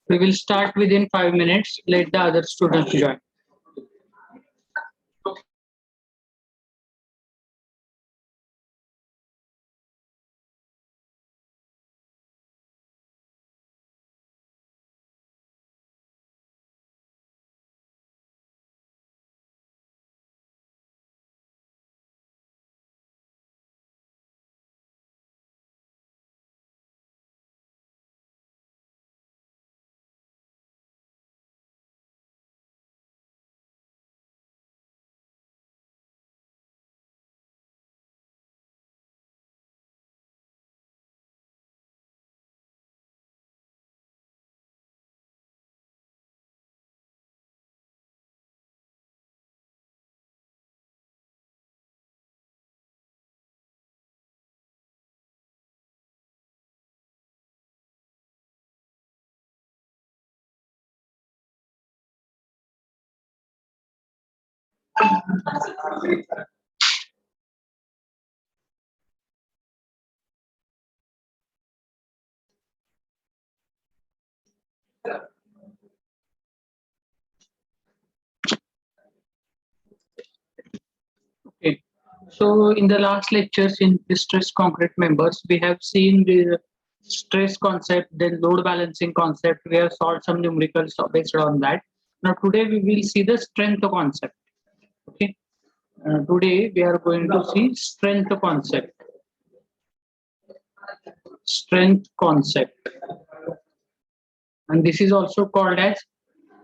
We will start within 5 minutes. Let the other students join. Okay. So in the last lectures in the stress concrete members, we have seen the stress concept, then load balancing concept. We have solved some numericals based on that. Now today we will see the strength concept. Okay. Today we are going to see strength concept. Strength concept. And this is also called as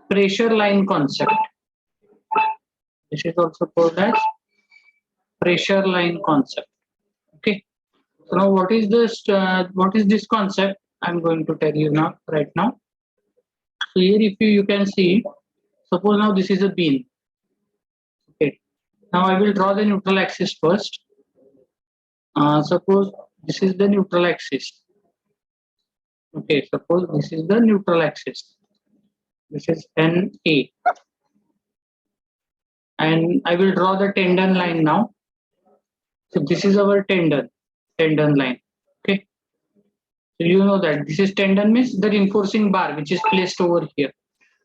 pressure line concept. This is also called as pressure line concept. Okay. So now what is this concept? I'm going to tell you now, right now. So here if you can see, suppose now this is a beam. Okay. Now I will draw the neutral axis first. Suppose this is the neutral axis. Okay, suppose this is the neutral axis. This is NA. And I will draw the tendon line now. So this is our tendon line. Okay. So you know that this is tendon means the reinforcing bar which is placed over here.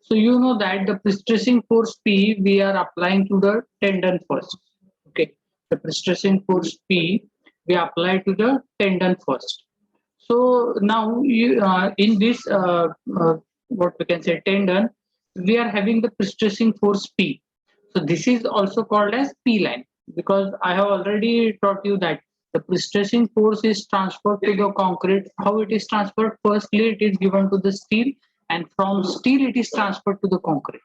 So you know that the pre-stressing force P we are applying to the tendon first. Okay. The pre-stressing force P we apply to the tendon first. So now you, in this what we can say tendon, we are having the pre-stressing force P. So this is also called as P line, because I have already taught you that the pre-stressing force is transferred to the concrete. How it is transferred? Firstly, it is given to the steel, and from steel it is transferred to the concrete.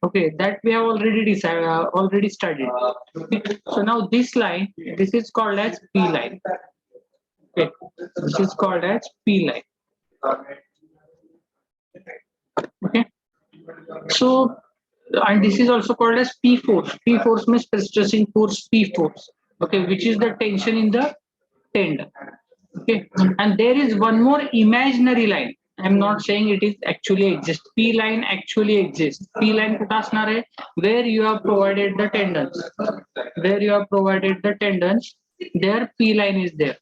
Okay, that we have already decided, already studied. Okay. So now this line, this is called as P line. Okay, this is called as P line. Okay, so and this is also called as P force. P force means pre-stressing force P force. Okay, which is the tension in the tendon. Okay, and there is one more imaginary line. I'm not saying it is actually exists. P line actually exists. P line कुठं असणार आहे? Where you have provided the tendons. Where you have provided the tendons, there P line is there.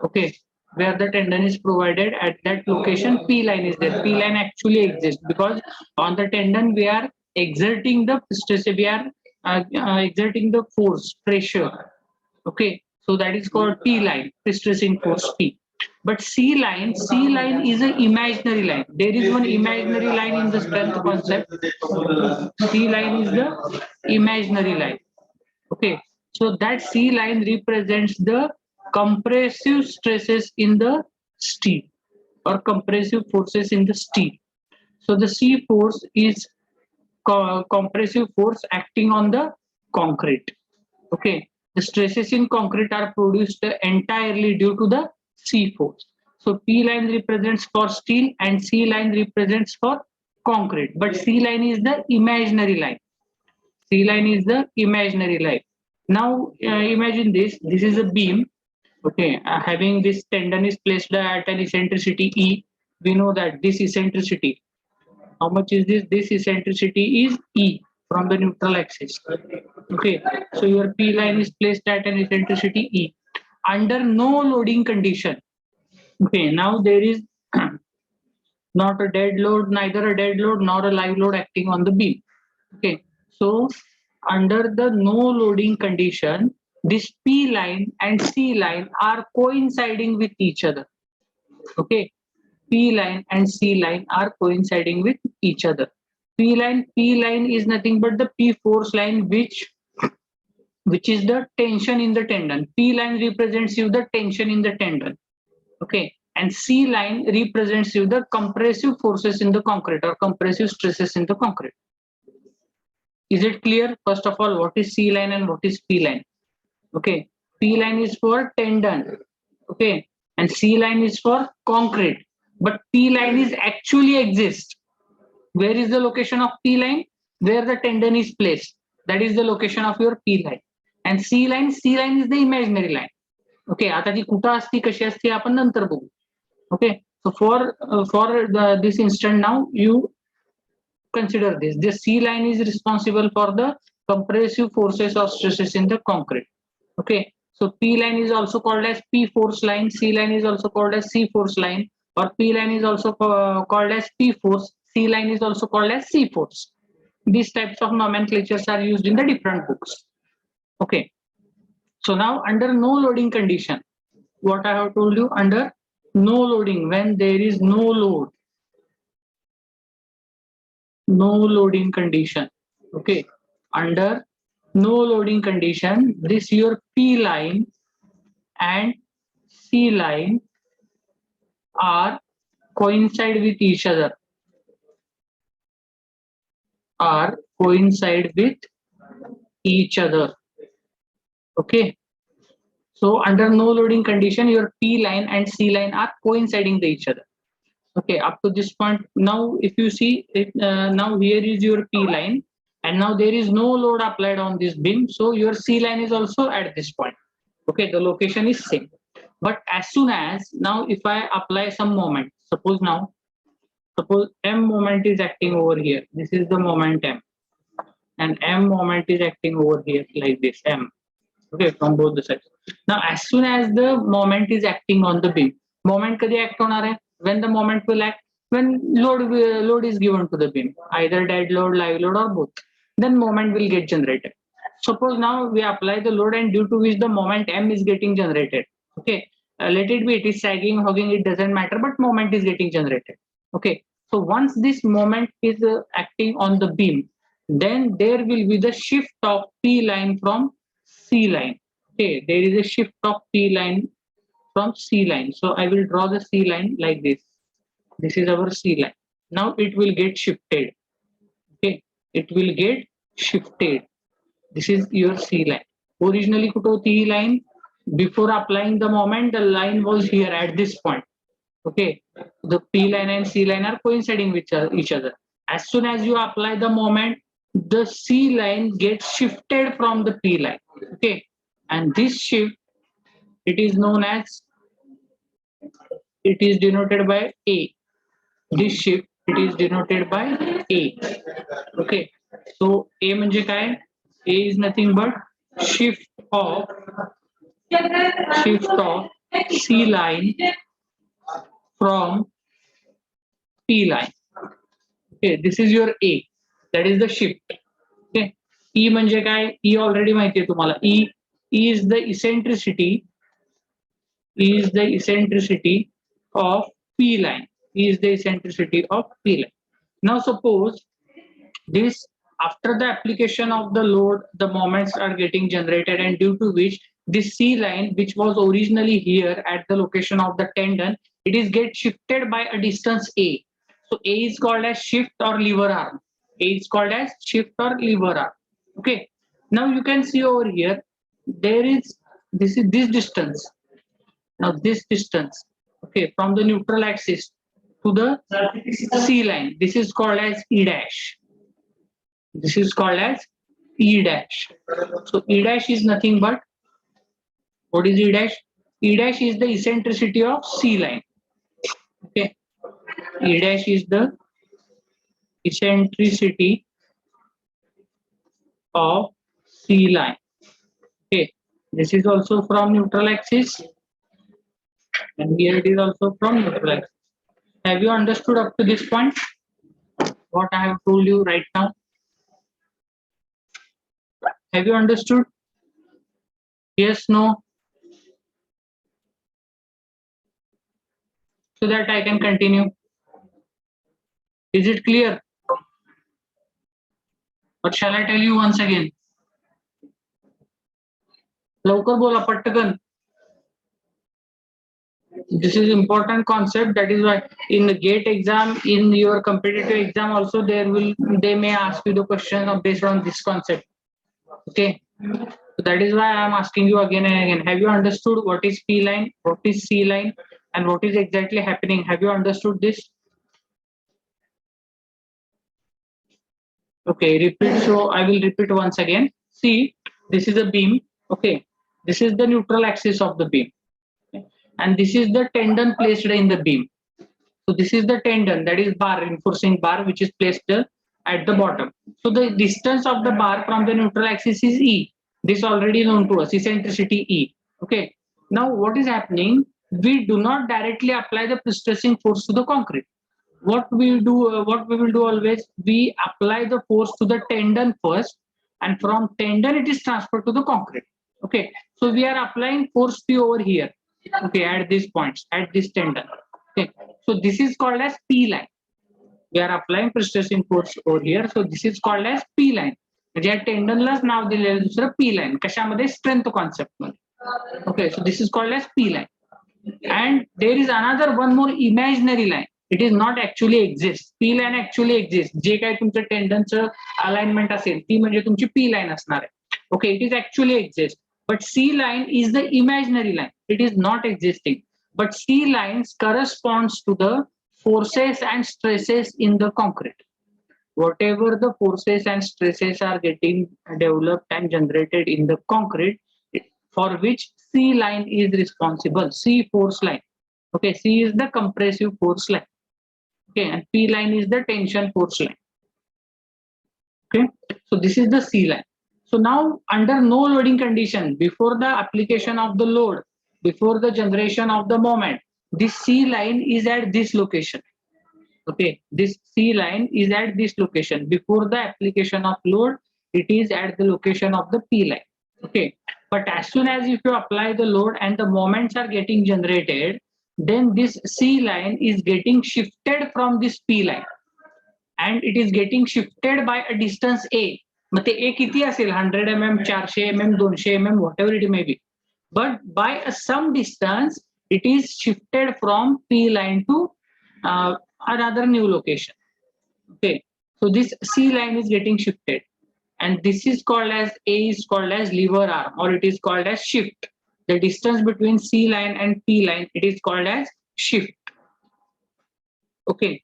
Okay, where the tendon is provided at that location, P line is there. P line actually exists because on the tendon we are exerting the stress, we are exerting the force, pressure. Okay, so that is called P line, stressing force P. But C line is an imaginary line. There is one imaginary line in the strength concept. C line is the imaginary line. Okay, so that C line represents the compressive stresses in the steel or compressive forces in the steel. So the C force is compressive force acting on the concrete. Okay, the stresses in concrete are produced entirely due to the C force. So P line represents for steel and C line represents for concrete, but C line is the imaginary line. C line is the imaginary line. Now imagine this is a beam. Okay, having this tendon is placed at an eccentricity E. We know that this eccentricity How much is this? This eccentricity is E from the neutral axis. Okay, so your P line is placed at an eccentricity E. Under no loading condition. Okay, now there is not a dead load, neither a dead load nor a live load acting on the beam. Okay, so under the no loading condition, this P line and C line are coinciding with each other. Okay, P line and C line are coinciding with each other. P line is nothing but the P force line which is the tension in the tendon. P line represents you the tension in the tendon. Okay, and C line represents you the compressive forces in the concrete or compressive stresses in the concrete. Is it clear? First of all, what is C line and what is P line? Okay, P line is for tendon. Okay, and C line is for concrete. But P line is actually exists. Where is the location of P line? Where the tendon is placed. That is the location of your P line. And C line is the imaginary line. Okay, आता ती कुठं असती कशी असती आपण नंतर बघू. Okay, so for this instant now you consider this. The C line is responsible for the compressive forces or stresses in the concrete. Okay, so P line is also called as P force line, C line is also called as C force line, or P line is also called as P force, C line is also called as C force. These types of nomenclatures are used in the different books. Okay, so now under no loading condition, what I have told you, under no loading, when there is no load, no loading condition. Okay, under no loading condition, this your P line and C line are coincide with each other, are coincide with each other. Okay, so under no loading condition, your P line and C line are coinciding with each other. Okay, up to this point. Now if you see it, now here is your P line and now there is no load applied on this beam, so your C line is also at this point. Okay, the location is same. But as soon as now if I apply some moment, suppose M moment is acting over here, this is the moment M, and M moment is acting over here like this, M. Okay, from both the sides. Now as soon as the moment is acting on the beam, moment kadi act honar hai? When the moment will act, when load is given to the beam, either dead load, live load, or both, then moment will get generated. Suppose now we apply the load and due to which the moment M is getting generated. Okay, let it be, it is sagging, hogging, it doesn't matter, but moment is getting generated. Okay, so once this moment is acting on the beam, then there will be the shift of P line from C line. Okay, there is a shift of P line from C line. So I will draw the C line like this. This is our C line. Now it will get shifted. Okay, it will get shifted. This is your C line. Originally kuto T line, before applying the moment, the line was here at this point. Okay, the P line and C line are coinciding with each other. As soon as you apply the moment, the C line gets shifted from the P line. Okay, and this shift, it is known as, it is denoted by A. This shift, it is denoted by A. Okay, so A म्हणजे काय? A is nothing but shift of C line from P line. Okay, this is your A. That is the shift. Okay, E म्हणजे काय? E already माहिती आहे तुम्हाला. E is the eccentricity. E is the eccentricity of P line. E is the eccentricity of P line. Now suppose this, after the application of the load, the moments are getting generated, and due to which this C line, which was originally here at the location of the tendon, it is get shifted by a distance A. So A is called as shift or lever arm. A is called as shift or lever arm. Okay. Now you can see over here, there is this distance. Now this distance, okay, from the neutral axis to the C line, this is called as E dash. This is called as E dash. So E dash is nothing but, what is E dash? E dash is the eccentricity of C line. Okay. E dash is the eccentricity of C line. Okay, this is also from neutral axis, and here it is also from neutral axis. Have you understood up to this point what I have told you right now? Have you understood? Yes, no? So that I can continue. Is it clear? Or shall I tell you once again? लवकर बोला पटकन. This is important concept. That is why in the GATE exam, in your competitive exam also, they may ask you the question based on this concept. Okay. So that is why I am asking you again and again. Have you understood what is P line, what is C line, and what is exactly happening? Have you understood this? Okay, repeat. So I will repeat once again. See, this is a beam. Okay, this is the neutral axis of the beam, and this is the tendon placed in the beam. So this is the tendon, that is bar, reinforcing bar, which is placed at the bottom. So the distance of the bar from the neutral axis is E. This already known to us, eccentricity E. Okay. Now what is happening? We do not directly apply the pre-stressing force to the concrete. What we will do always, we apply the force to the tendon first, and from tendon it is transferred to the concrete. Okay. So we are applying force P over here. Okay, at these points, at this tendon. Okay, so this is called as P line. We are applying pre-stressing force over here. So this is called as P line. म्हणजे या टेंडनलाच नाव दिलेलं दुसरं P line. कशामध्ये? Strength concept मध्ये. Okay, so this is called as P line. And there is another one more imaginary line. It is not actually exist. P line actually exists. जे काय तुमचं टेंडनचं alignment असेल ती म्हणजे तुमची P line असणार आहे. Okay, it is actually exist. But C line is the imaginary line. It is not existing. But C lines corresponds to the forces and stresses in the concrete. Whatever the forces and stresses are getting developed and generated in the concrete, for which C line is responsible. C force line. Okay, C is the compressive force line. Okay, and P line is the tension force line. Okay, so this is the C line. So now under no loading condition, before the application of the load, before the generation of the moment, this C line is at this location. Okay, this C line is at this location. Before the application of load, it is at the location of the P line. Okay, but as soon as if you apply the load and the moments are getting generated, then this C line is getting shifted from this P line, and it is getting shifted by a distance A. मग ते A किती असेल? 100 mm, 400 mm, 200 mm, whatever it may be. But by some distance, it is shifted from P line to another new location. Okay, so this C line is getting shifted, and this is called as A is called as lever arm, or it is called as shift. The distance between C line and P line, it is called as shift. Okay,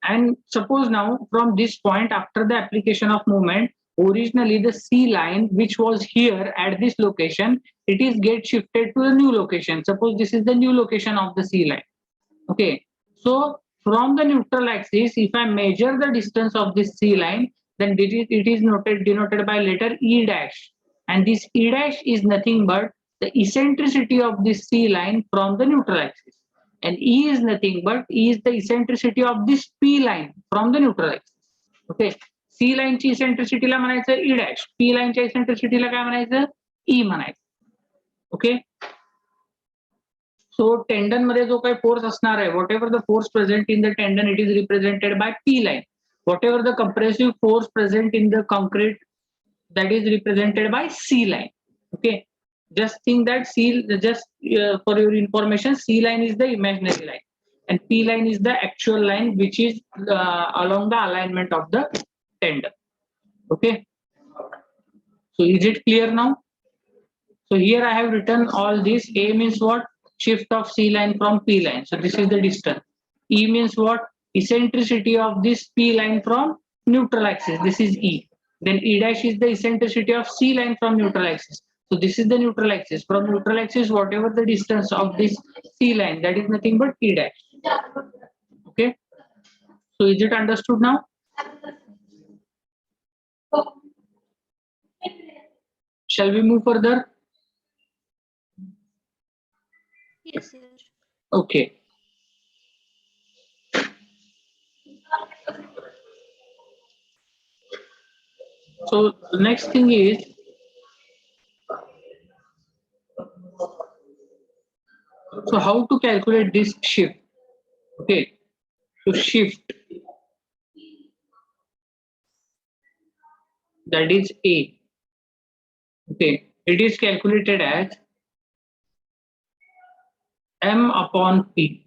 and suppose now from this point, after the application of moment, originally the C line which was here at this location, it is get shifted to the new location. Suppose this is the new location of the C line. Okay, so from the neutral axis, if I measure the distance of this C line, then it is denoted by letter E dash, and this E dash is nothing but the eccentricity of this C line from the neutral axis, and E is nothing but E is the eccentricity of this P line from the neutral axis. Okay, C line ची eccentricity ला म्हणायचं E dash, P line च्या eccentricity ला काय म्हणायचं? E म्हणायचं. Okay, so tendon मध्ये जो काही force असणार आहे, whatever the force present in the tendon, it is represented by P line. Whatever the compressive force present in the concrete, that is represented by C line. Okay, just think that for your information, C line is the imaginary line, and P line is the actual line which is along the alignment of the tendon. Okay, so is it clear now? So here I have written all this. A means what? Shift of C line from P line. So this is the distance. E means what? Eccentricity of this P line from neutral axis. This is E. Then E dash is the eccentricity of C line from neutral axis. So this is the neutral axis. From neutral axis, whatever the distance of this C line, that is nothing but E dash. Okay. So is it understood now? Shall we move further? Yes, sir. Okay. So the next thing is, so how to calculate this shift? Okay, so shift, that is A. Okay, it is calculated as M upon P,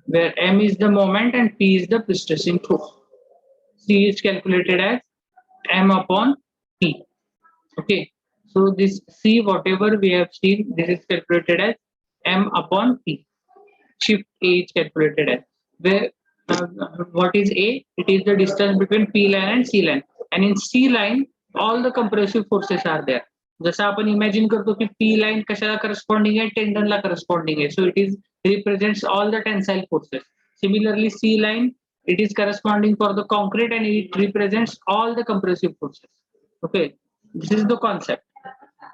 where M is the moment and P is the pre-stressing force. C is calculated as M upon P. Okay, so this C, whatever we have seen, this is calculated as M upon P. Shift A is calculated as, where what is A? It is the distance between P line and C line, and in C line all the compressive forces are there. जसं आपण imagine करतो की P line कशाला corresponding आहे, टेंडनला corresponding आहे, so it is represents all the tensile forces. Similarly, C line, it is corresponding for the concrete and it represents all the compressive forces. Okay, this is the concept.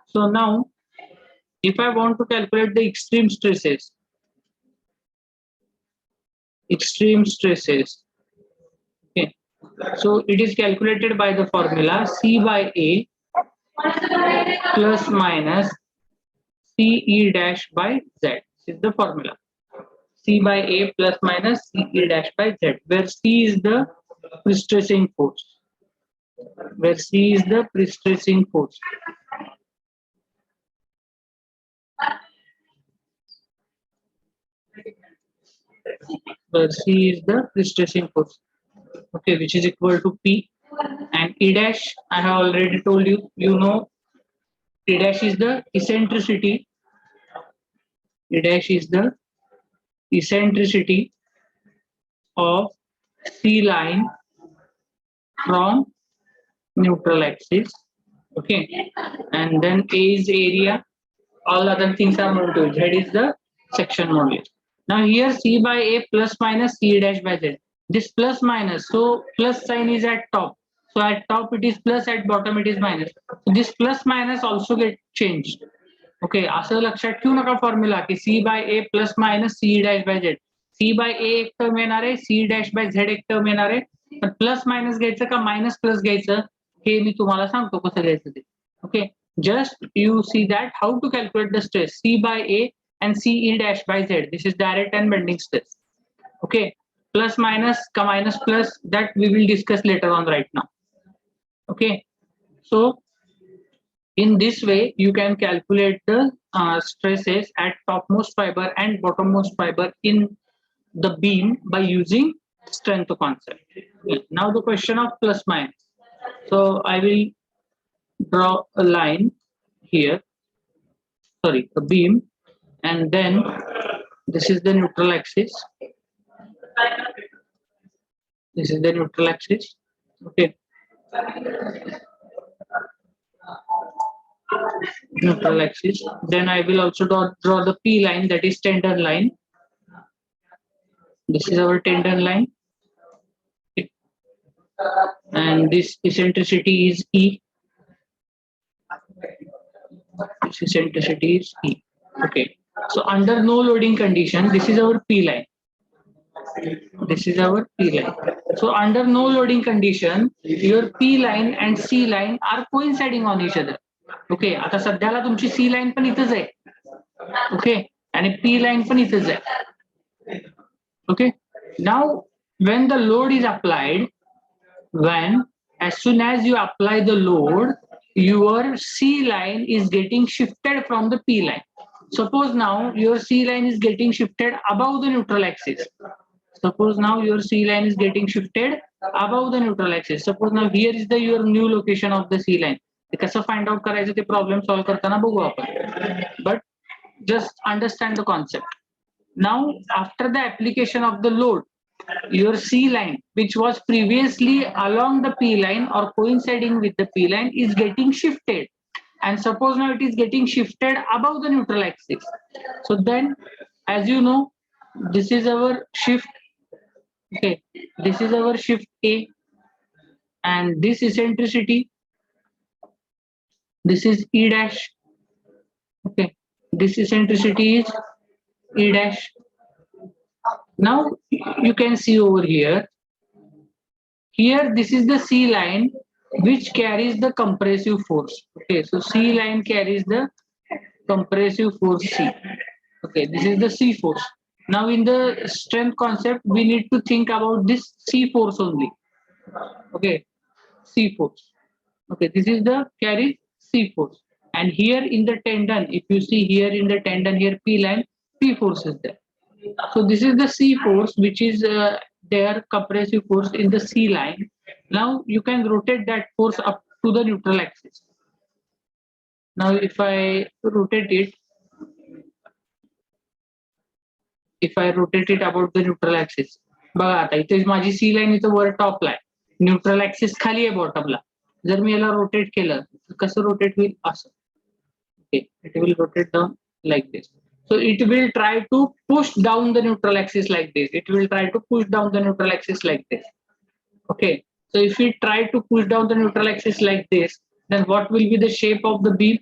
So now, if I want to calculate the extreme stresses, okay, so it is calculated by the formula C by A plus minus CE dash by Z. This is the formula. C by A plus minus CE dash by Z, where C is the pre-stressing force. Where C is the pre-stressing force. Where C is the pre-stressing force. Okay, which is equal to P. And E dash, I have already told you, you know, E dash is the eccentricity. E dash is the eccentricity of C line from neutral axis. Okay, and then A is area, all other things are known to it. Z is the section modulus. Now here C by A plus minus C dash by Z. This plus minus, so plus sign is at top. So at top it is plus, at bottom it is minus. So this plus minus also get changed. Okay, असं लक्षात ठेवू नका formula की C by A plus minus C dash by Z. C by A एक term येणार आहे, C dash by Z एक term येणार आहे. पण प्लस मायनस घ्यायचं का मायनस प्लस घ्यायचं हे मी तुम्हाला सांगतो कसं घ्यायचं ते. Okay, just you see that how to calculate the stress C by A and CE dash by Z. This is direct and bending stress. Okay, plus minus ka minus plus, that we will discuss later on right now. Okay, so in this way you can calculate the stresses at topmost fiber and bottommost fiber in the beam by using strength concept. Now the question of plus minus. So I will draw a line here, sorry, a beam, and then this is the neutral axis. This is the neutral axis. Okay, neutral axis. Then I will also draw the P line, that is tendon line. This is our tendon line. Okay. And this eccentricity is E. This eccentricity is E. Okay. So under no loading condition, this is our P line. This is our P line. So under no loading condition, your P line and C line are coinciding on each other. Okay, आता सध्याला तुमची C line पण इथंच आहे. Okay, आणि P line पण इथंच आहे. Okay, now when the load is applied, as soon as you apply the load, your C line is getting shifted from the P line. Suppose now your C line is getting shifted above the neutral axis. Suppose now your C line is getting shifted above the neutral axis. Suppose now here is the your new location of the C line. कसं find out करायचं ते problem solve करताना बघू आपण. But just understand the concept. Now after the application of the load, your C line, which was previously along the P line or coinciding with the P line, is getting shifted. And suppose now it is getting shifted above the neutral axis. So then, as you know, this is our shift. Okay, this is our shift A, and this eccentricity, This is E dash. Okay, this eccentricity is E dash. Now you can see over here. Here, this is the C line which carries the compressive force. Okay, so C line carries the compressive force C. Okay, this is the C force. Now in the strength concept, we need to think about this C force only. Okay, C force. Okay, this is the carry C force. And here in the tendon, if you see here in the tendon, here P line, P force is there. So this is the C force, which is their compressive force in the C line. Now you can rotate that force up to the neutral axis. Now if I rotate it, about the neutral axis, बघा आता इथे माझी सी line इथं वर टॉपला आहे, neutral axis खाली आहे बॉटमला. जर मी याला रोटेट केलं तर कसं रोटेट होईल असं. Okay, it will rotate down like this. So it will try to push down the neutral axis like this. It will try to push down the neutral axis like this. Okay. So if we try to push down the neutral axis like this, then what will be the shape of the beam?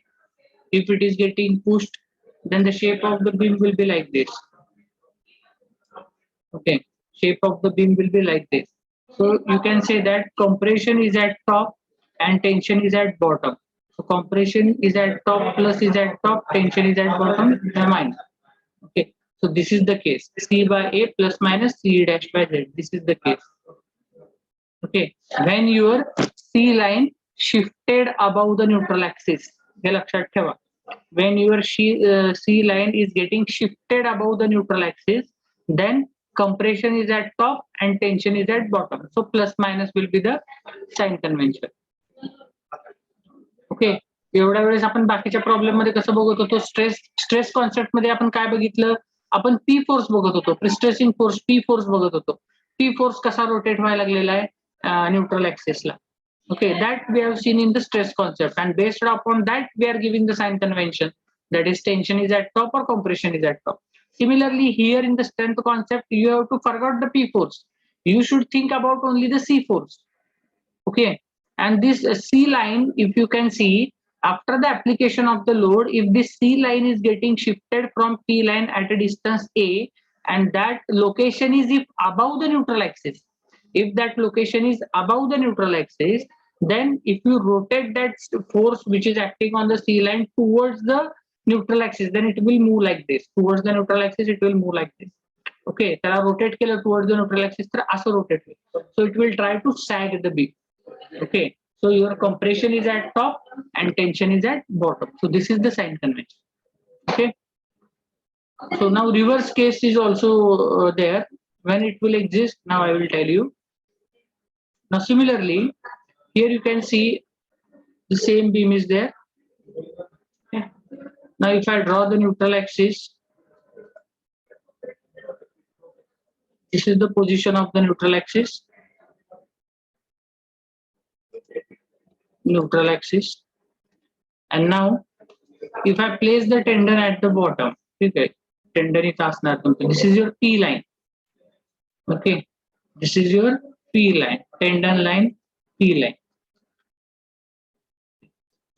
If it is getting pushed, then the shape of the beam will be like this. Okay. Shape of the beam will be like this. So you can say that compression is at top and tension is at bottom. So compression is at top plus is at top, tension is at bottom, minus. Okay, so this is the case. C by A plus minus C dash by Z. This is the case. Okay, when your C line shifted above the neutral axis, हे लक्षात ठेवा. When your C line is getting shifted above the neutral axis, then compression is at top and tension is at bottom. So plus minus will be the sign convention. Okay, एवढ्या वेळेस आपण बाकीच्या problem मध्ये कसं बघत होतो, stress concept मध्ये आपण काय बघितलं, आपण पी फोर्स बघत होतो, प्रिस्ट्रेसिंग फोर्स पी फोर्स बघत होतो. पी फोर्स कसा रोटेट व्हायला लागलेला आहे न्यूट्रल ऍक्सिसला. Okay, that we have seen in the stress concept and based upon that we are giving the sign convention, that is tension is at top or compression is at top. Similarly, here in the strength concept, you have to forget the P force. You should think about only the C force. Okay, and this C line, if you can see, after the application of the load, if this C line is getting shifted from P line at a distance A, and that location is if above the neutral axis, if that location is above the neutral axis, then if you rotate that force which is acting on the C line towards the neutral axis, then it will move like this. Towards the neutral axis, it will move like this. Okay, त्याला rotate केलं towards the neutral axis तर असं rotate होईल. So it will try to sag the beam. Okay, so your compression is at top and tension is at bottom. So this is the sign convention. Okay, so now reverse case is also there. When it will exist, now I will tell you. Now similarly, here you can see the same beam is there. Okay. Now if I draw the neutral axis, this is the position of the neutral axis. Neutral axis. And now if I place the tendon at the bottom, okay, tendon is asnar tumche. This is your P line. Okay, this is your P line, tendon line, P line.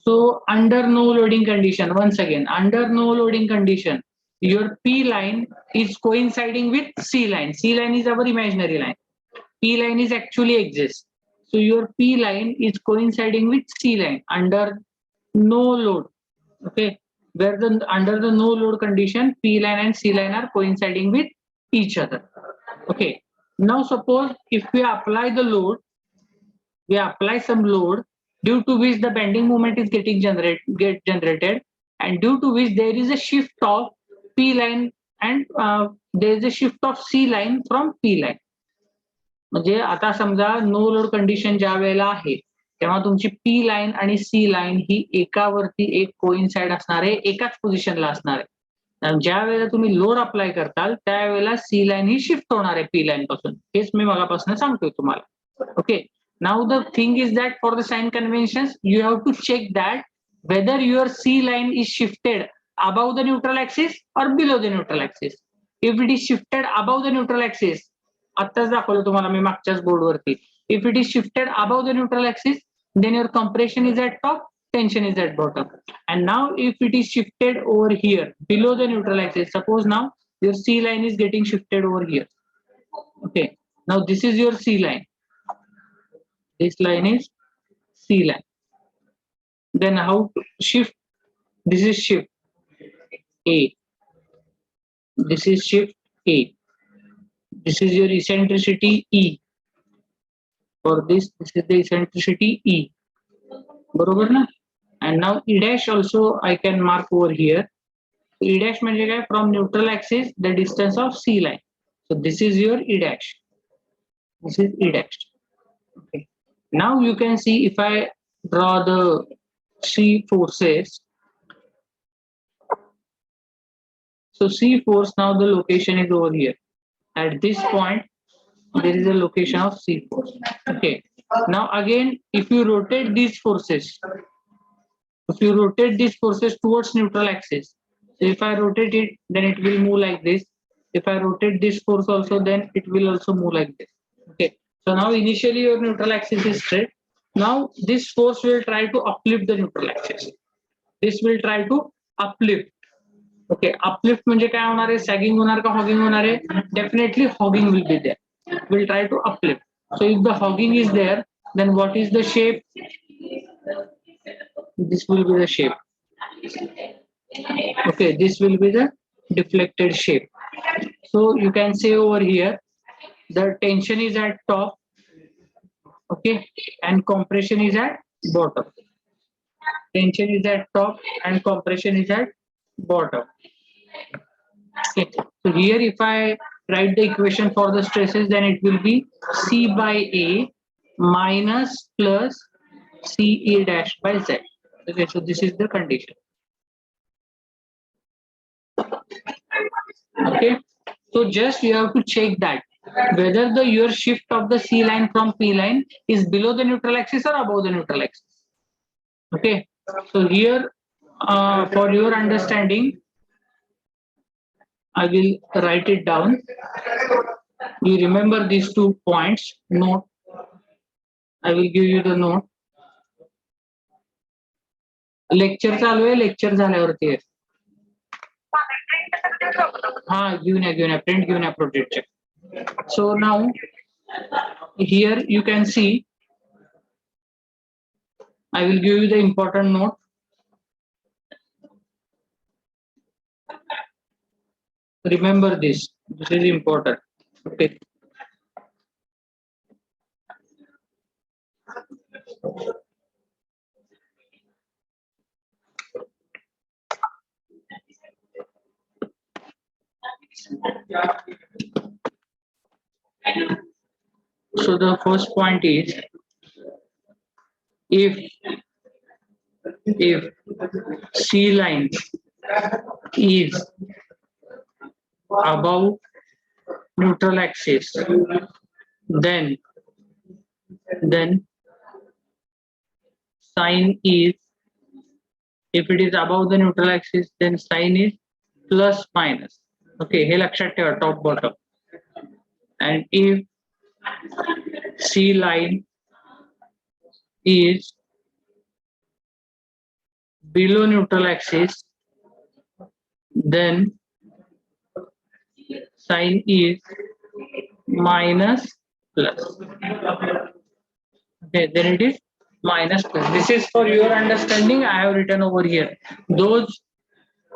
So under no loading condition, once again, under no loading condition, your P line is coinciding with C line. C line is our imaginary line. P line is actually exists. So your P line is coinciding with C line under no load. Okay, where the under the no load condition, P line and C line are coinciding with each other. Okay, now suppose if we apply the load, we apply some load due to which the bending moment is getting generated, and due to which there is a shift of P line and there is a shift of C line from P line. म्हणजे आता समजा no load condition ज्या वेळेला आहे तेव्हा तुमची P line आणि सी line ही एकावरती एक कोइन्साइड असणार आहे, एकाच पोझिशनला असणार आहे. ज्या वेळेला तुम्ही लोड अप्लाय करताल त्यावेळेला सी लाईन ही शिफ्ट होणार आहे पी लाईन पासून. हेच मी मगापासून सांगतोय तुम्हाला. Okay, now the thing is that for the sign conventions you have to check that whether your C line is shifted above the neutral axis or below the neutral axis. If it is shifted above the neutral axis, आत्ताच दाखवलं तुम्हाला मी मागच्याच बोर्डवरती, if it is shifted above the neutral axis, then your compression is at top tension is at bottom. And now if it is shifted over here below the neutral axis, suppose now your C line is getting shifted over here. Okay, now this is your C line. This line is C line. Then how to shift? This is shift A. This is shift A. This is your eccentricity E. For this is the eccentricity E. बरोबर ना? And now E dash also I can mark over here. E dash म्हणजे काय? From neutral axis the distance of C line. So this is your E dash. This is E dash. Okay. Now you can see if I draw the C forces. So C force, now the location is over here. At this point, there is a location of C force. Okay. Now again, if you rotate these forces, towards neutral axis, so if I rotate it, then it will move like this. If I rotate this force also, then it will also move like this. Okay. So now initially your neutral axis is straight. Now this force will try to uplift the neutral axis. This will try to uplift. Okay, uplift म्हणजे काय होणार आहे? Sagging होणार का hugging होणार आहे? Definitely hogging will be there. We'll try to uplift. So if the hogging is there, then what is the shape? This will be the shape. Okay, this will be the deflected shape. So you can say over here, the tension is at top, okay, and compression is at bottom. Tension is at top and compression is at bottom. Okay, so here if I write the equation for the stresses, then it will be C by A minus plus CA dash by Z. Okay, so this is the condition. Okay, so just you have to check that whether the your shift of the C line from P line is below the neutral axis or above the neutral axis. Okay, so here for your understanding, I will write it down. You remember these 2 points. Note. I will give you the note. Lecture चालू आहे, lecture झाल्यावरती आहे. हा घेऊन या print घेऊन या project. So now here you can see, I will give you the important note. Remember this. This is important. Okay. So the first point is, if C line is above neutral axis, then sign is, if it is above the neutral axis, then sign is plus minus. Okay, हे लक्षात ठेवा, top bottom. And if C line is below neutral axis, then sign is minus plus. Okay, then it is minus plus. This is for your understanding. I have written over here. Those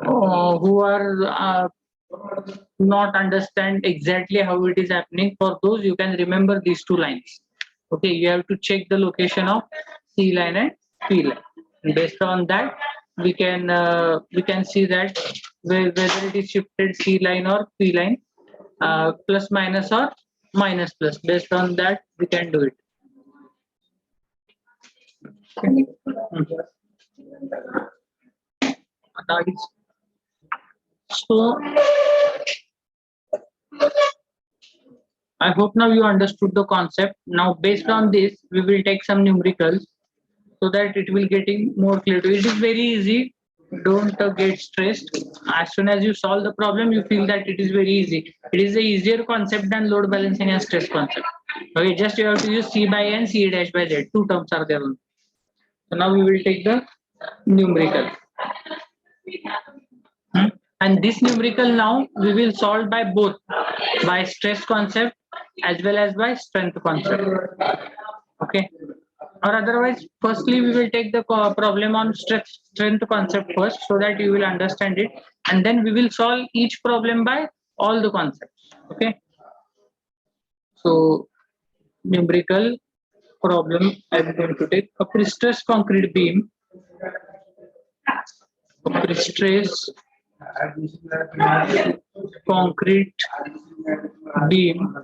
who are not understand exactly how it is happening, for those you can remember these 2 lines. Okay, you have to check the location of C line and P line. And based on that, we can see that whether it is shifted C line or P line, plus minus or minus plus. Based on that, we can do it. So I hope now you understood the concept. Now based on this, we will take some numericals so that it will getting more clear to you. It is very easy. Don't get stressed. As soon as you solve the problem, you feel that it is very easy. It is a easier concept than load balancing and stress concept. Okay, just you have to use C by N, C dash by Z. 2 terms are there. So now we will take the numerical. And this numerical now we will solve by both, by stress concept as well as by strength concept. Okay. Or otherwise, firstly we will take the problem on strength concept first, so that you will understand it, and then we will solve each problem by all the concepts. Okay. So numerical problem I'm going to take a pre-stressed concrete beam. A pre-stressed concrete beam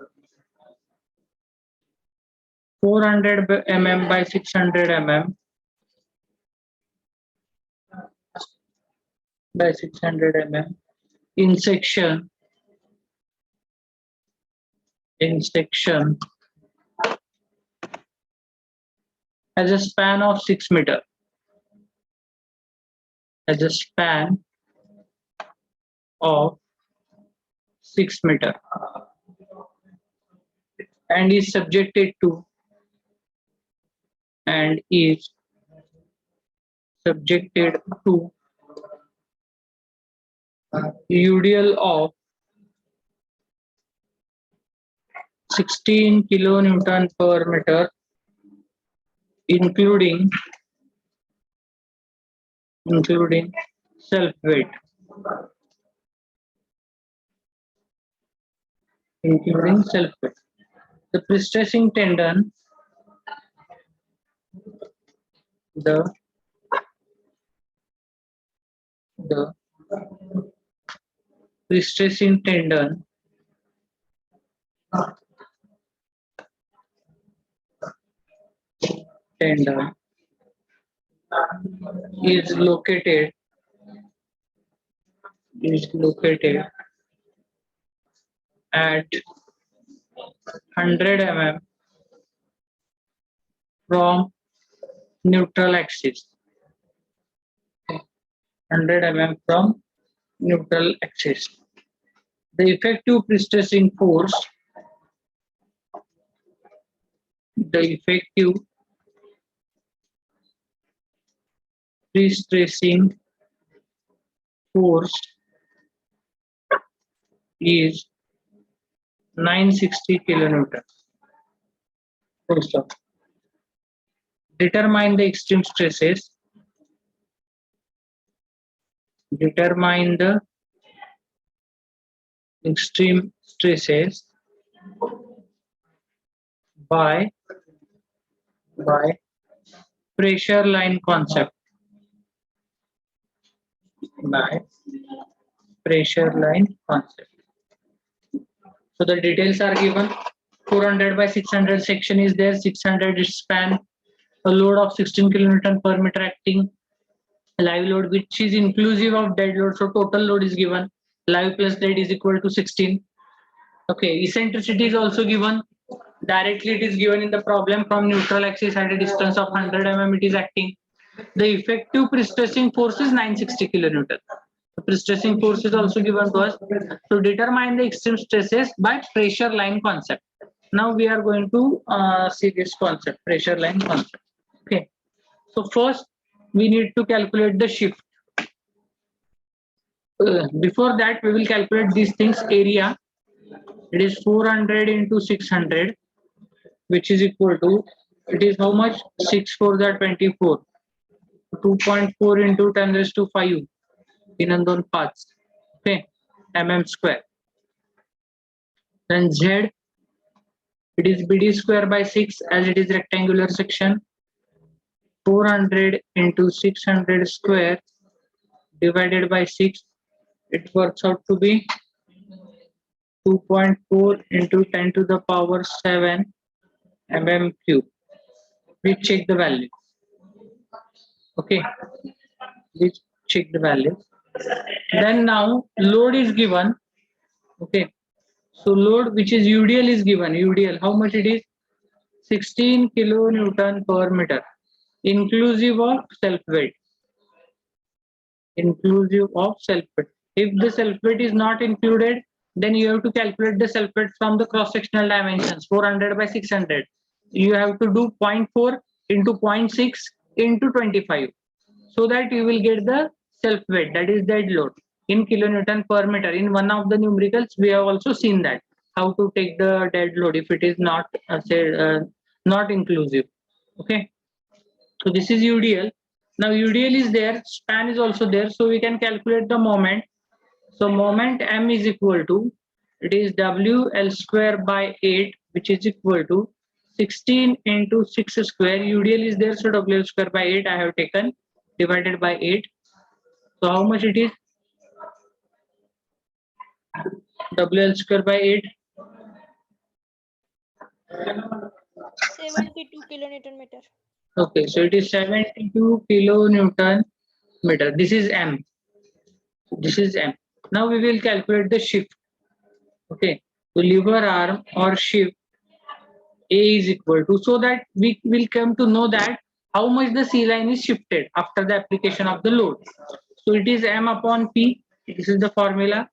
400 mm by 600 mm by 600 mm in section has a span of 6 meter, has a span of 6 meter, and is subjected to 'UDL of 16 kilonewton per meter, including self weight. The pre-stressing tendon, the pre-stressing tendon is located at 100 mm from neutral axis. 100 mm from neutral axis. The effective pre-stressing force, is 960 kilonewton. Full stop. Determine the extreme stresses. By pressure line concept. So the details are given. 400 by 600 section is there. 600 span. A load of 16 kilonewton per meter acting. Live load, which is inclusive of dead load. So total load is given. Live plus dead is equal to 16. Okay. Eccentricity is also given. Directly it is given in the problem. From neutral axis at a distance of 100 mm it is acting. The effective pre-stressing force is 960 kilonewton. The pre-stressing force is also given to us. So determine the extreme stresses by pressure line concept. Now we are going to see this concept, pressure line concept. Okay. So first we need to calculate the shift. Before that we will calculate these things. Area, it is 400 into 600, which is equal to, it is how much? 6 4 that 24. 2.4 into 10 raised to 5 in and on parts. Okay, mm square. Then Z, it is BD square by 6 as it is rectangular section. 400 into 600 square divided by 6, it works out to be 2.4 into 10 to the power 7 mm cube. Please check the value. Okay, please check the value. Then now load is given. Okay, so load, which is UDL, is given. UDL, how much it is? 16 kilonewton per meter, inclusive of self weight. If the self weight is not included, then you have to calculate the self weight from the cross sectional dimensions. 400 by 600. You have to do 0.4 into 0.6 into 25. so that you will get the self weight, that is dead load in kilonewton per meter. In one of the numericals we have also seen that how to take the dead load if it is not not inclusive. Okay, so this is UDL. Now UDL is there, span is also there, so we can calculate the moment. So moment M is equal to, it is WL square by 8, which is equal to 16 into 6 square. UDL is there, so WL square by 8 I have taken, divided by 8. So how much it is? WL square by 8. 72 kilonewton meter. Okay, so it is 72 kilonewton meter. This is M. This is M. Now we will calculate the shift. Okay, so lever arm or shift A is equal to, so that we will come to know that how much the C line is shifted after the application of the load. So it is M upon P. This is the formula.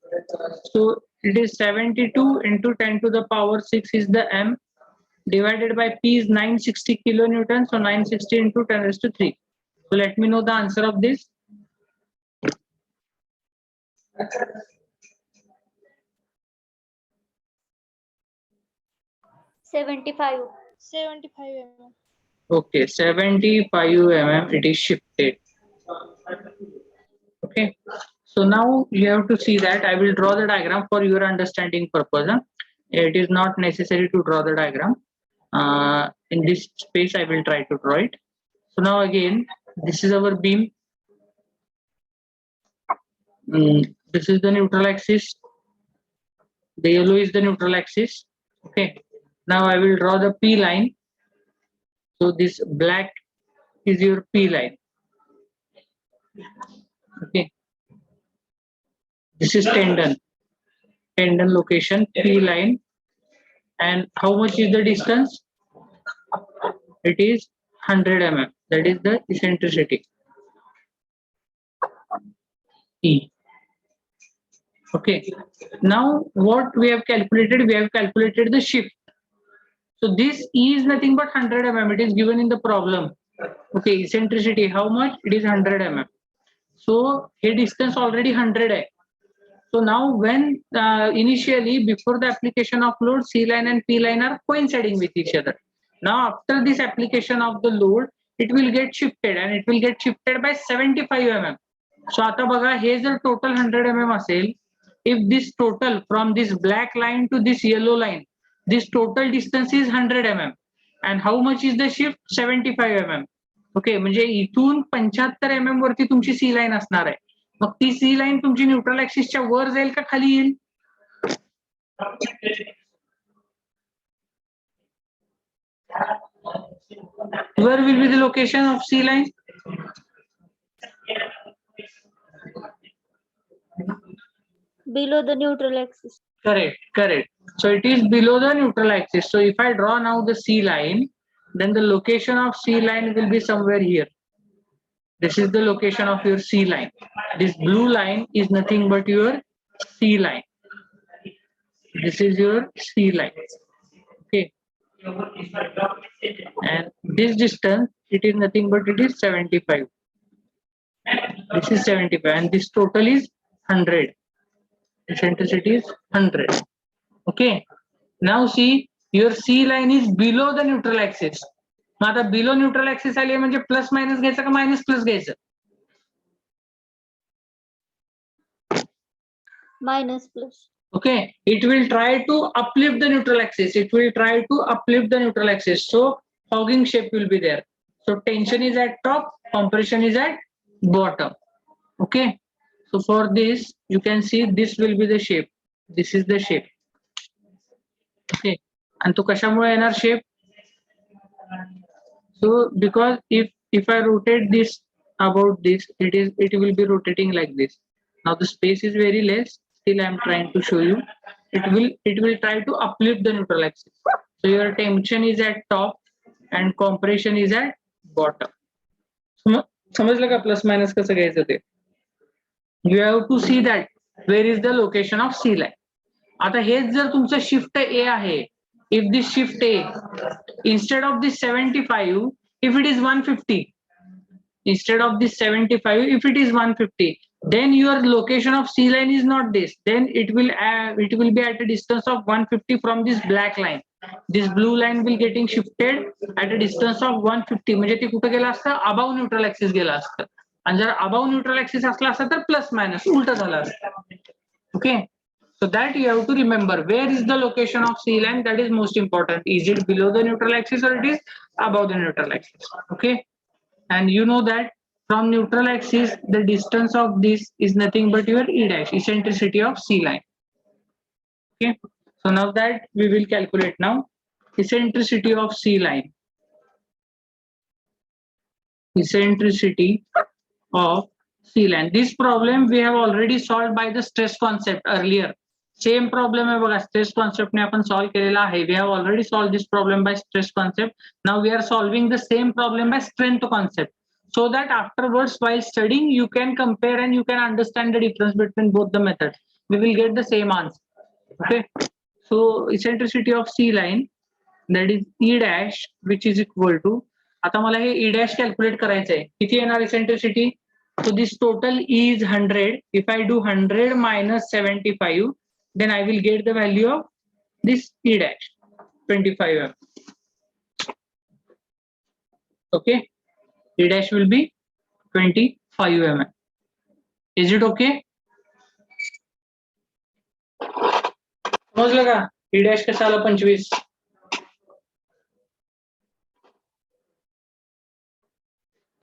So it is 72 into 10 to the power 6 is the M, divided by P is 960 kilonewton. So 960 into 10 raised to 3. So let me know the answer of this. 75 mm. Okay, 75 mm it is shifted. Okay, so now you have to see that I will draw the diagram for your understanding purpose. It is not necessary to draw the diagram. In this space I will try to draw it. So now again, this is our beam. This is the neutral axis. The yellow is the neutral axis. Okay, now I will draw the P line. So this black is your P line. Okay, this is tendon location, P line. And how much is the distance? It is 100 mm. That is the eccentricity, E. Okay, now what we have calculated? We have calculated the shift. So this E is nothing but 100 mm. It is given in the problem. Okay, eccentricity how much? It is 100 mm. So here distance already 100 hai. So now when initially before the application of load, C line and P line are coinciding with each other. Now after this application of the load, it will get shifted, and it will get shifted by 75 mm. So आता बघा हे जर total 100 mm असेल, if this total from this black line to this yellow line, this total distance is 100 mm, and how much is the shift? 75 mm. Okay, म्हणजे इथून 75 mm वरती तुमची सी line असणार आहे. मग ती सी लाईन तुमची न्यूट्रल ऍक्सिसच्या वर जाईल का खाली येईल? Where will be the location of C line? Below the neutral axis. Correct. So it is below the neutral axis. So if I draw now the C line, then the location of C line will be somewhere here. This is the location of your C line. This blue line is nothing but your C line. This is your C line. Okay. And this distance, it is nothing but it is 75. This is 75, and this total is 100. Eccentricity is 100. Okay. Now see, your C line is below the neutral axis. मग आता below neutral axis आली म्हणजे plus minus घ्यायचं का minus plus घ्यायचं? Minus plus. Okay, it will try to uplift the neutral axis. It will try to uplift the neutral axis. So hogging shape will be there. So tension is at top, compression is at bottom. Okay. So for this, you can see this will be the shape. This is the shape. Okay. And to कशामुळे येणार shape? So because if I rotate this about this, it will be rotating like this. Now the space is very less. Still I am trying to show you. It will try to uplift the neutral axis. So your tension is at top and compression is at bottom. समजलं का plus minus कसं घ्यायचं ते? You have to see that where is the location of C line. आता हेच जर तुमचं shift A आहे, if this shift A instead of this 75, if it is 150, instead of this 75, if it is 150, then your location of C line is not this, then it will be at a distance of 150 from this black line. This blue line will getting shifted at a distance of 150, म्हणजे ते कुठे गेलं असतं, above neutral axis गेला असतं. आणि जर above neutral axis असला असता तर प्लस मायनस उलट झालं असतं. Okay, so that you have to remember where is the location of C line, that is most important. Is it below the neutral axis or it is above the neutral axis? Okay, and you know that from neutral axis the distance of this is nothing but your E dash, eccentricity of C line. Okay, so now that we will calculate now eccentricity of C line. Eccentricity of C line. This problem we have already solved by the stress concept earlier. Same problem आहे बघा, stress concept ने आपण solve केलेला आहे. We have already solved this problem by stress concept. Now we are solving the same problem by strength concept, so that afterwards while studying you can compare and you can understand the difference between both the methods. We will get the same answer. Okay, so eccentricity of C line, that is E dash, which is equal to, आता मला हे E dash calculate करायचं आहे. किती येणार eccentricity? So this total is 100. If I do 100 minus 75, then I will get the value of this E dash, 25 mm. Okay, E dash will be 25 mm. Is it okay? समजलं का? E dash कसं आलं 25?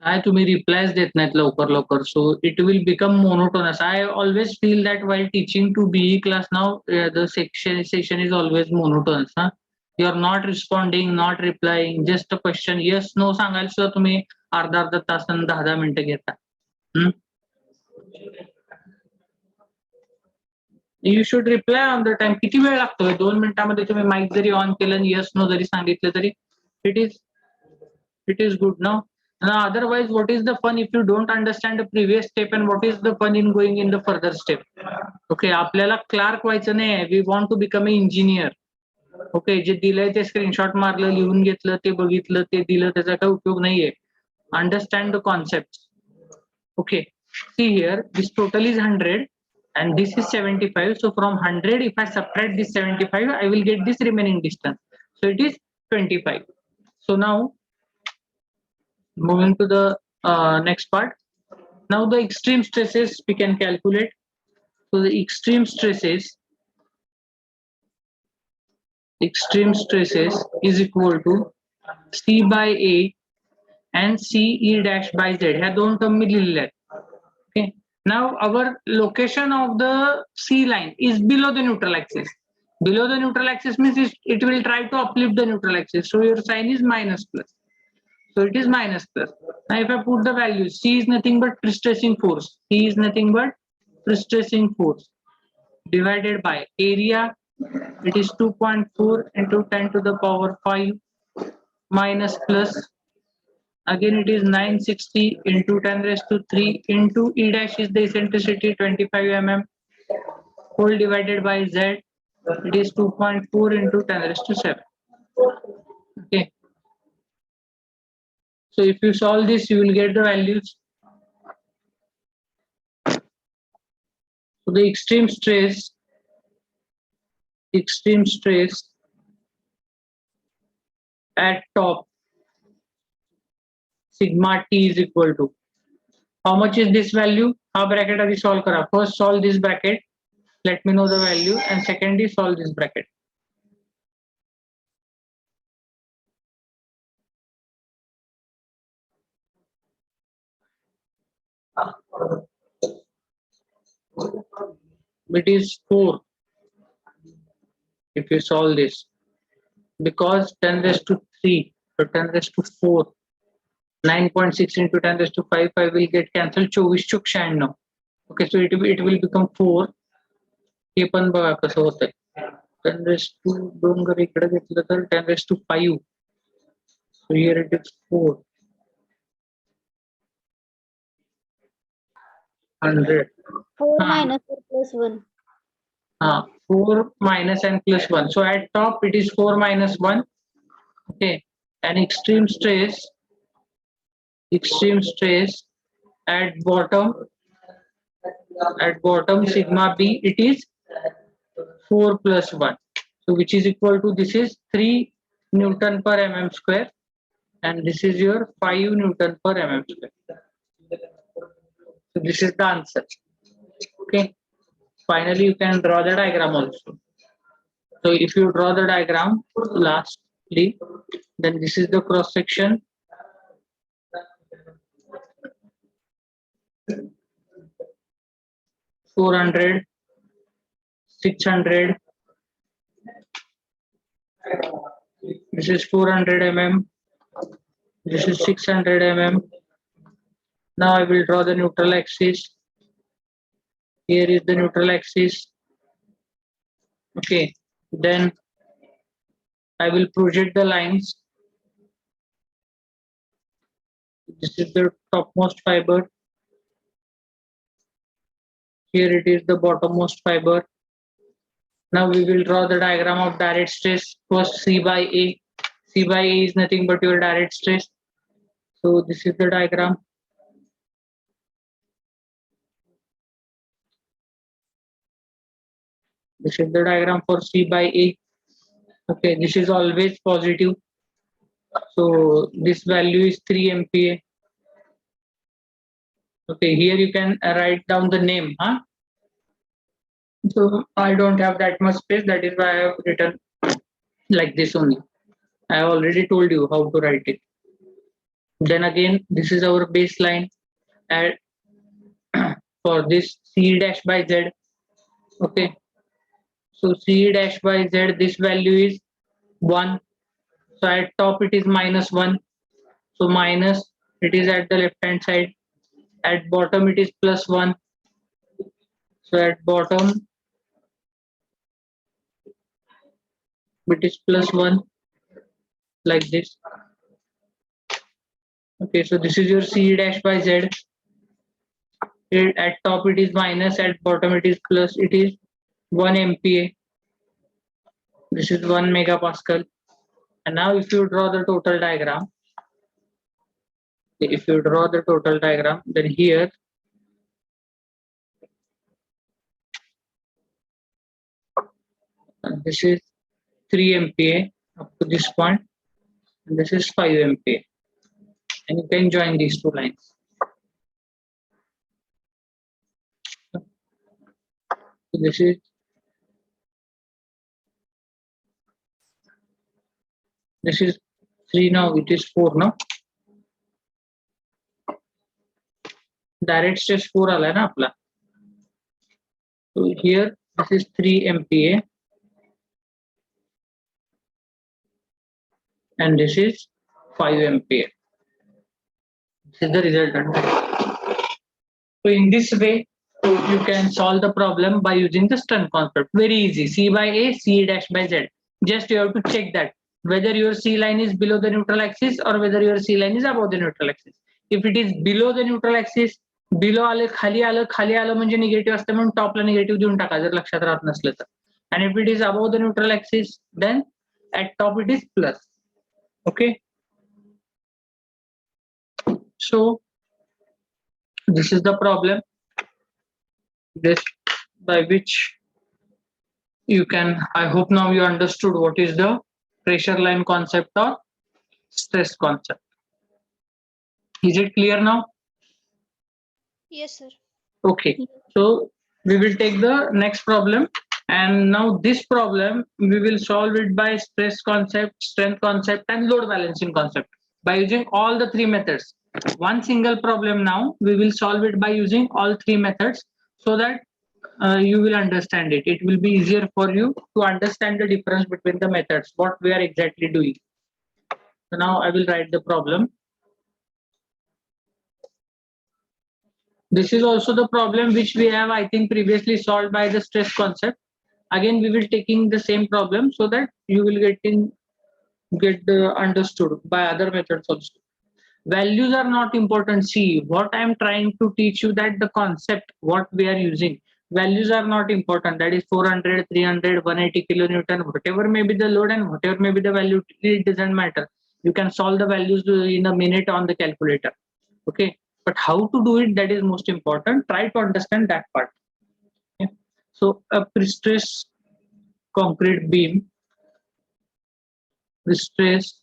काय तुम्ही replies देत नाहीत लवकर लवकर, so it will become monotonous. I always feel that while teaching to BE class now, the session is always monotonous. You are not responding, not replying, just a question yes no सांगायला सुद्धा तुम्ही अर्धा अर्धा तास आणि 10 मिनिटं घेता. You should reply on the time. किती वेळ लागतोय? 2 मिनिटांमध्ये तुम्ही माईक जरी ऑन केलं आणि yes no जरी सांगितलं तरी it is good now. Now otherwise what is the fun if you don't understand the previous step, and what is the fun in going in the further step? Okay, आपल्याला Clark व्हायचं नाही, we want to become an engineer. Okay, जे दिलंय ते screenshot मारलं, लिहून घेतलं, ते बघितलं, ते दिलं, त्याचा काही उपयोग नाहीये. Understand the concepts. Okay, see here, this total is 100 and this is 75. So from 100, if I subtract this 75, I will get this remaining distance. So it is 25. So now moving to the next part. Now the extreme stresses we can calculate. So the extreme stresses is equal to C by A and C E dash by Z. ह्या दोन term मी लिहिलेल्या आहेत. Okay, now our location of the C line is below the neutral axis. Below the neutral axis means it will try to uplift the neutral axis, so your sign is minus plus. So it is minus plus. Now if I put the value, C is nothing but pre-stressing force. C is nothing but pre-stressing force divided by area. It is 2.4 into 10 to the power 5 minus plus. Again it is 960 into 10 raised to 3 into E dash is the eccentricity 25 mm whole divided by Z. It is 2.4 into 10 raised to 7. Okay. So if you solve this, you will get the values. So the extreme stress at top, sigma T is equal to, how much is this value? Ha bracket adi solve kara. First solve this bracket, let me know the value, and secondly solve this bracket. It is 4 if you solve this, because 10 raised to 3, so 10 raised to 4, 9.6 into 10 raised to 5, 5 will get cancelled, 24 चूक 96. Okay, so it will become 4. हे पण बघा कसं होतंय, 10 raised to 2 जर इकडे घेतलं तर 10 raised to 5, so here it is 4. 100. 4 minus 4 plus 1. 4 minus and plus 1. So at top it is 4 minus 1. Okay, and extreme stress extreme stress at bottom sigma b, it is 4 plus 1. So which is equal to, this is 3 Newton per mm square, and this is your 5 Newton per mm square. So this is the answer. Okay. Finally, you can draw the diagram also. So if you draw the diagram lastly, then this is the cross section. $400, $600. This is 400 mm. This is 600 mm. Now I will draw the neutral axis. Here is the neutral axis. Okay. Then I will project the lines. This is the topmost fiber. Here it is the bottommost fiber. Now we will draw the diagram of direct stress. First, C by A. C by A is nothing but your direct stress. So this is the diagram. This is the diagram for C by A. Okay, this is always positive. So this value is 3 MPa. Okay, here you can write down the name. So I don't have that much space. That is why I have written like this only. I have already told you how to write it. Then again, this is our baseline at for this C dash by Z. Okay. So C dash by Z, this value is 1. So at top it is -1. So minus, it is at the left hand side. At bottom it is +1. So at bottom it is +1, like this. Okay, so this is your C dash by Z. At top it is minus, at bottom it is plus, it is 1 MPa. This is 1 megapascal. And now if you draw the total diagram, then here this is 3 MPa up to this point, and this is 5 MPa. And you can join these two lines. So this is this is 3 now, it is 4 now. Direct stress 4 आला है ना आपला. So here this is 3 MPa and this is 5 MPa. This is the resultant. So in this way, you can solve the problem by using the strength concept. Very easy. C by A, C dash by Z. Just you have to check that whether your C line is below the neutral axis or whether your C line is above the neutral axis. If it is below the neutral axis, below आलं खाली आलं म्हणजे negative असते म्हणून टॉपला negative देऊन टाका जर लक्षात राहत नसलं तर. And if it is above the neutral axis, then at top it is plus. Okay. So this is the problem, this by which you can, I hope now you understood what is the pressure line concept or stress concept. Is it clear now? Yes, sir. Okay, so we will take the next problem, and now this problem we will solve it by stress concept, strength concept, and load balancing concept by using all the three methods. One single problem now we will solve it by using all three methods, so that you will understand it. It will be easier for you to understand the difference between the methods, what we are exactly doing. So now I will write the problem. This is also the problem which we have, I think, previously solved by the stress concept. Again, we will taking the same problem so that you will get understood by other methods also. Values are not important. See, what I am trying to teach you, that the concept, what we are using, values are not important. That is 400, 300, 180 kilonewton, whatever may be the load and whatever may be the value, it doesn't matter. You can solve the values in a minute on the calculator. Okay, but how to do it, that is most important. Try to understand that part. Okay? So a pre-stressed concrete beam, pre-stressed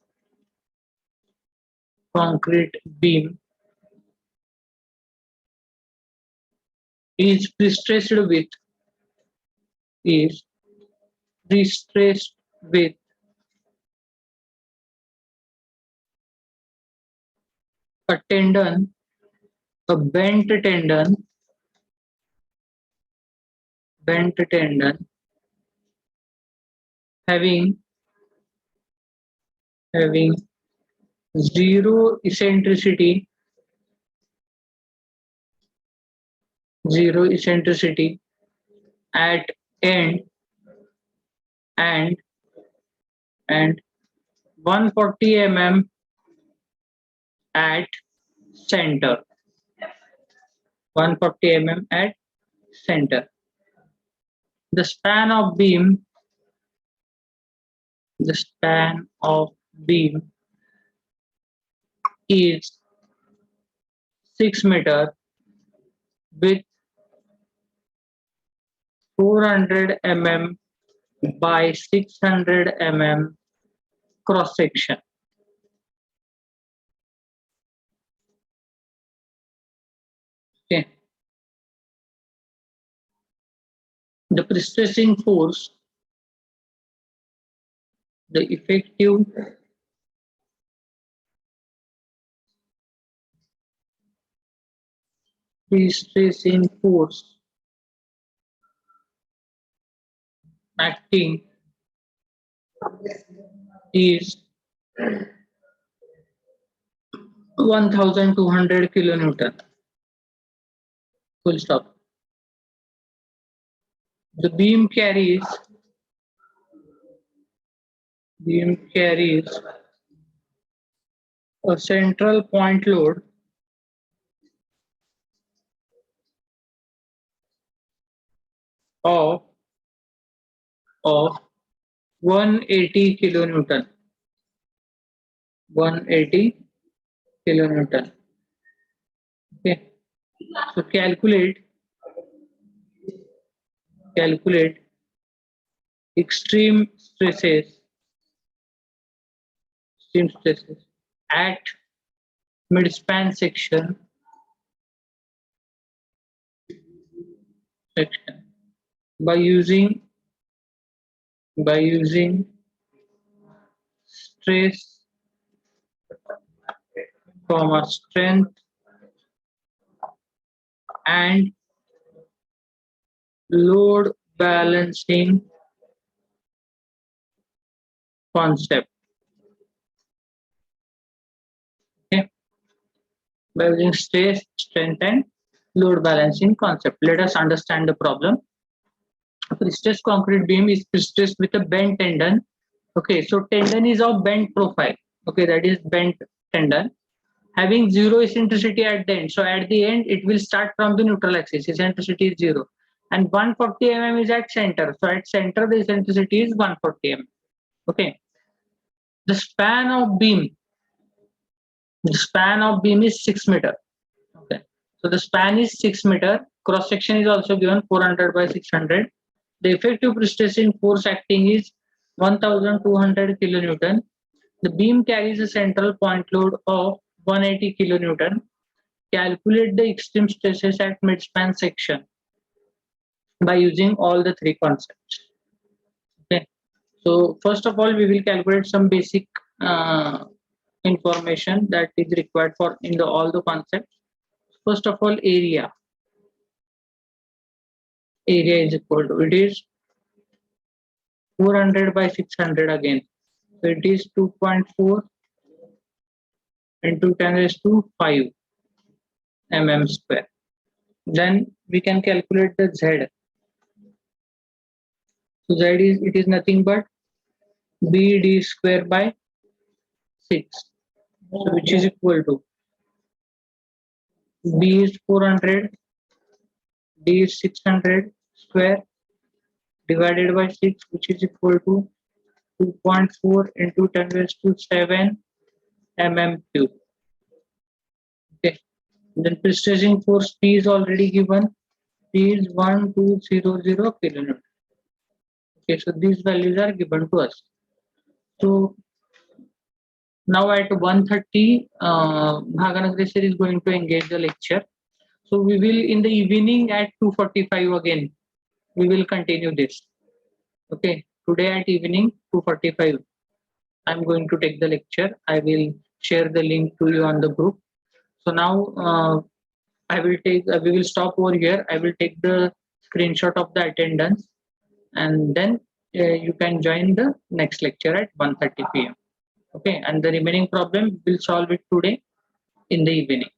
concrete beam is pre-stressed with is pre-stressed with a tendon, a bent tendon having zero eccentricity, at end and 140 mm at center. 140 mm at center. The span of beam is 6 meter with 400 mm by 600 mm cross section. Okay. The pre-stressing force, the effective pre-stressing force acting is 1200 kilonewton. Full stop. The beam carries a central point load of 180 kilonewton. 180 kilonewton. Okay. So calculate extreme stresses at midspan section by using stress, strength and load balancing concept. Okay, by using stress, strength and load balancing concept. Let us understand the problem. A pre-stressed concrete beam is pre-stressed with a bent tendon. Okay, so tendon is of bent profile. Okay, that is bent tendon having zero eccentricity at the end. So at the end, it will start from the neutral axis. Eccentricity is 0. And 140 mm is at center. So at center, the eccentricity is 140 mm. Okay. The span of beam is 6 meter. Okay. So the span is 6 meter. Cross section is also given 400 by 600. The effective pre-stressing force acting is 1200 kilonewton. The beam carries a central point load of 180 kilonewton. Calculate the extreme stresses at midspan section by using all the three concepts. Okay. So first of all, we will calculate some basic information that is required for all the concepts. First of all, area. Area is equal to, it is 400 by 600 again. So it is 2.4 into 10 raised to 5 mm square. Then we can calculate the Z. So Z is nothing but BD square by 6. So which is equal to B is 400, D is 600 square divided by 6, which is equal to 2.4 into 10 raised to 7 mm cube. Okay. Then pre-stressing force P is already given. P is 1200 kilonewton. Okay, so these values are given to us. So now at 1:30, Bhaganagri sir is going to engage the lecture. So we will in the evening at 2:45 again. We will continue this. Okay, today at evening 2:45. I'm going to take the lecture. I will share the link to you on the group. So now I will take. We will stop over here. I will take the screenshot of the attendance, and then you can join the next lecture at 1:30 p.m. Okay, and the remaining problem we'll solve it today in the evening.